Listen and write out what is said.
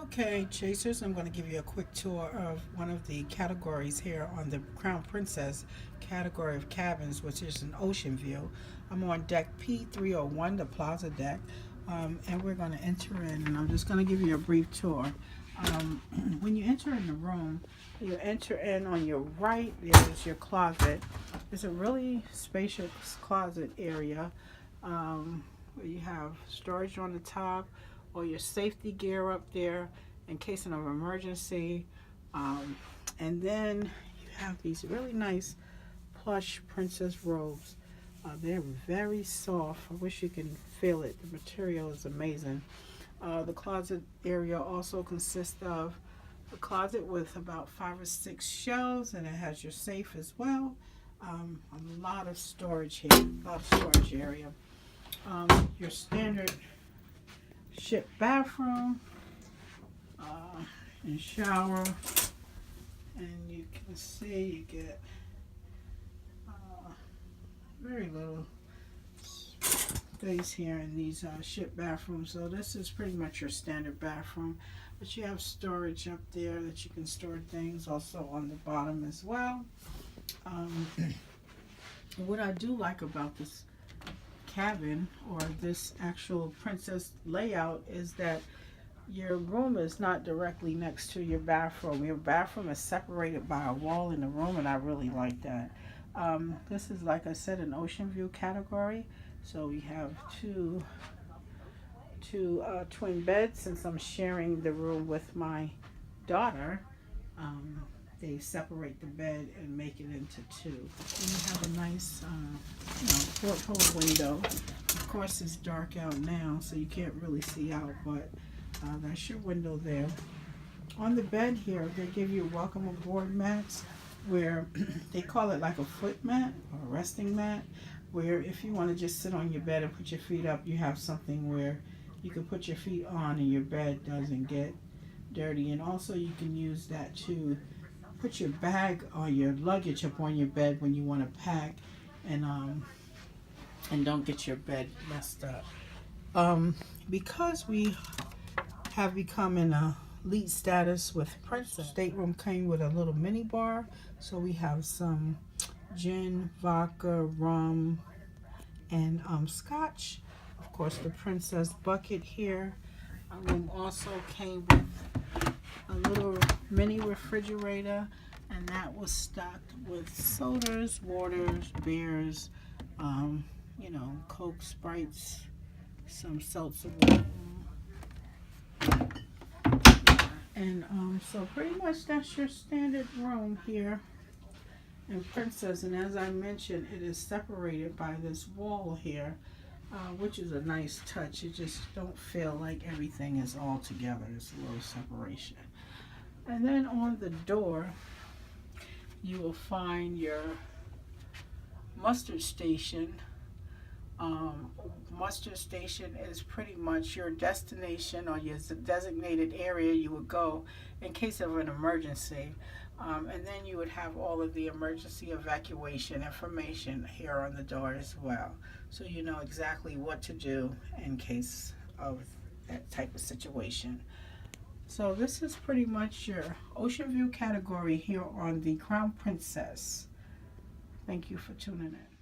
Okay, Chasers, I'm going to give you a quick tour of one of the categories here on the Crown Princess category of cabins, which is an ocean view. I'm on deck P301, the plaza deck, and we're going to enter in, and I'm just going to give you a brief tour. When you enter in the room, you enter in on your right, there's your closet. It's a really spacious closet area where you have storage on the top, or your safety gear up there in case of an emergency. And then you have these really nice plush princess robes. They're very soft. I wish you can feel it. The material is amazing. The closet area also consists of a closet with about 5 or 6 shelves, and it has your safe as well. A lot of storage here, a lot of storage area. Your standard ship bathroom and shower, and you can see you get very little space here in these ship bathrooms. So this is pretty much your standard bathroom, but you have storage up there that you can store things, also on the bottom as well. What I do like about this cabin, or this actual princess layout, is that your room is not directly next to your bathroom. Your bathroom is separated by a wall in the room, and I really like that. This is, like I said, an ocean view category, so we have two twin beds. Since I'm sharing the room with my daughter, they separate the bed and make it into 2. And you have a nice, porthole window. Of course, it's dark out now, so you can't really see out, but that's your window there. On the bed here, they give you welcome aboard mats, where they call it like a foot mat or a resting mat, where if you want to just sit on your bed and put your feet up, you have something where you can put your feet on and your bed doesn't get dirty. And also you can use that to put your bag or your luggage up on your bed when you want to pack, and don't get your bed messed up. Because we have become in a elite status with Princess, stateroom came with a little mini bar, so we have some gin, vodka, rum, and scotch. Of course, the princess bucket here. Our room also came with a little mini refrigerator, and that was stocked with sodas, waters, beers, Coke, Sprites, some seltzer water. And so pretty much that's your standard room here in Princess. And as I mentioned, it is separated by this wall here, which is a nice touch. You just don't feel like everything is all together. It's a little separation. And then on the door, you will find your muster station. Muster station is pretty much your destination, or your designated area you would go in case of an emergency. And then you would have all of the emergency evacuation information here on the door as well, so you know exactly what to do in case of that type of situation. So this is pretty much your ocean view category here on the Crown Princess. Thank you for tuning in.